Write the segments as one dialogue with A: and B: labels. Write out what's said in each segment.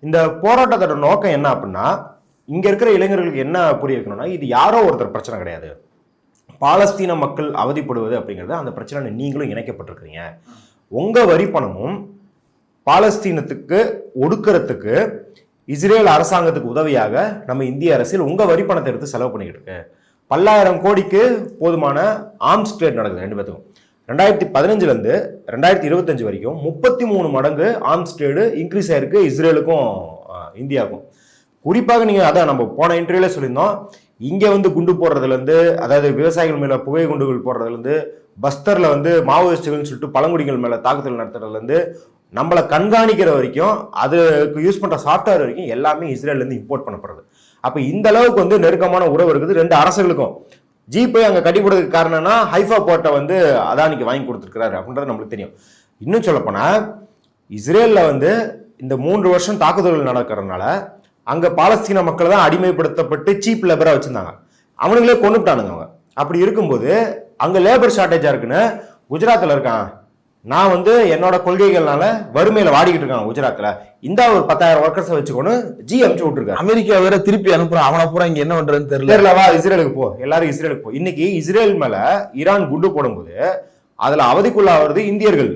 A: இந்த போராட்டத்தோட நோக்கம் என்ன அப்படின்னா, இங்க இருக்கிற இளைஞர்களுக்கு என்ன புரிய வைக்கணும்னா, இது யாரோ ஒருத்தர் பிரச்சனை கிடையாது. பாலஸ்தீன மக்கள் அவதிப்படுவது அப்படிங்கிறது அந்த பிரச்சனை நீங்களும் இணைக்கப்பட்டிருக்கிறீங்க. உங்க வரி பணமும் பாலஸ்தீனத்துக்கு ஒடுக்கிறதுக்கு இஸ்ரேல் அரசாங்கத்துக்கு உதவியாக நம்ம இந்திய அரசியல் உங்க வரி பணத்தை எடுத்து செலவு பண்ணிக்கிட்டு இருக்கு. 10,000 கோடிக்கு போதுமான ஆர்ம்ஸ் ட்ரேட் நடக்குது ரெண்டு பேத்துக்கும். 2015 இருந்து 2025 வரைக்கும் 33 மடங்கு ஆர்ம்ஸ் ட்ரேடு இன்க்ரீஸ் ஆயிருக்கு இஸ்ரேலுக்கும் இந்தியாவுக்கும். குறிப்பாக நீங்க அதான் நம்ம போன இன்டர்வியூல சொல்லியிருந்தோம், இங்க வந்து குண்டு போடுறதுல இருந்து, அதாவது விவசாயிகள் மேல புகை குண்டுகள் போடுறதுல இருந்து, பஸ்தர்ல வந்து மாவோயிஸ்டுகள்னு சொல்லிட்டு பழங்குடிகள் மேல தாக்குதல் நடத்துறதுல இருந்து, நம்மளை கண்காணிக்கிற வரைக்கும் அதுக்கு யூஸ் பண்ற சாஃப்ட்வேர் வரைக்கும் எல்லாமே இஸ்ரேல்ல இருந்து இம்போர்ட் பண்ணப்படுறது. அப்ப இந்த அளவுக்கு வந்து நெருக்கமான உறவு இருக்குது ரெண்டு அரசுகளுக்கும். ஜீப்பை அங்க கட்டிப்படுறதுக்கு காரணம்னா ஹைஃபா போர்ட்டை வந்து அதானிக்கு வாங்கி கொடுத்துருக்கிறாரு அப்படின்றது நம்மளுக்கு தெரியும். இன்னும் சொல்ல போனா இஸ்ரேல்ல வந்து இந்த 3 வருஷம் தாக்குதல்கள் நடக்கிறதுனால அங்க பாலஸ்தீன மக்கள் தான் அடிமைப்படுத்தப்பட்டு சீப் லேபரா வச்சிருந்தாங்க. அவனுங்களே கொண்டுட்டானுங்க. அவங்க அப்படி இருக்கும்போது அங்க லேபர் ஷார்டேஜா இருக்குன்னு குஜராத்ல இருக்கான். நான் வந்து என்னோட கொள்கைகள்னால வறுமையில வாடிக்கிட்டு இருக்காங்க குஜராத்ல. இந்த ஒரு 10,000 ஒர்க்கர்ஸை வச்சுக்கொண்டு அனுப்பிச்சு விட்டுருக்காங்க.
B: அமெரிக்கா வேற திருப்பி அனுப்புறான். அவனை பூரா இங்க என்ன பண்றதுன்னு தெரியலவா.
A: இஸ்ரேலுக்கு போ, எல்லாரும் இஸ்ரேலுக்கு போ. இன்னைக்கு இஸ்ரேல் மேல ஈரான் குண்டு போடும்போது அதுல அவதிக்குள்ளாவது இந்தியர்கள்.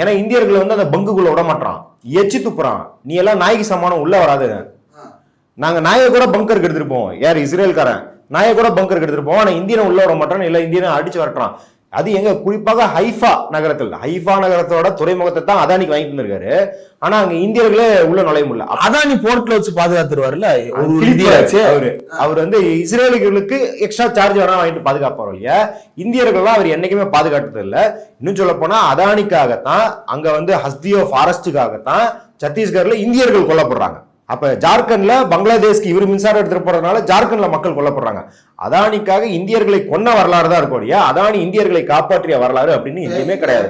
A: ஏன்னா இந்தியர்கள் வந்து அந்த பங்குக்குள்ள விட மாட்டான், எச்சி துப்புறான். நீ எல்லாம் நாய்க்கு சமானம் உள்ள வராது. நாங்க நாயை கூட பங்கருக்கு எடுத்துருப்போம். யார் இஸ்ரேல்காரன் நாயை கூட பங்கருக்கு எடுத்துருப்போம். ஆனா இந்தியனை உள்ள வர மாட்டான், இல்ல இந்தியனை அடிச்சு வரட்டான். அது எங்க குறிப்பாக ஹைஃபா நகரத்தில். ஹைஃபா நகரத்தோட துறைமுகத்தை தான் அதானிக்கு வாங்கிட்டு வந்திருக்காரு. ஆனா அங்க இந்தியர்களே உள்ள நுழைய முடியல.
B: அதானி போர்ட்ல வச்சு பாதுகாத்துருவாருல்ல
A: அவரு. அவர் வந்து இஸ்ரேலுக்கு எக்ஸ்ட்ரா சார்ஜ் வேணா வாங்கிட்டு பாதுகாப்பார் இல்லையா. இந்தியர்கள்லாம் அவர் என்னைக்குமே பாதுகாத்தது இல்லை. இன்னும் சொல்ல போனா அதானிக்காகத்தான் அங்க வந்து ஹஸ்தியோ ஃபாரஸ்டுக்காகத்தான் சத்தீஸ்கர்ல இந்தியர்கள் கொல்லப்படுறாங்க. அப்ப ஜார்க்கண்ட்ல பங்களாதேஷ்க்கு இவர் மின்சாரம் எடுத்துட்டு போறதுனால ஜார்க்கண்ட்ல மக்கள் கொல்லப்படுறாங்க. அதானிக்காக இந்தியர்களை கொன்ன வரலாறு தான் இருக்கும் இல்லையா. அதானி இந்தியர்களை காப்பாற்றிய வரலாறு அப்படின்னு எதுவுமே கிடையாது.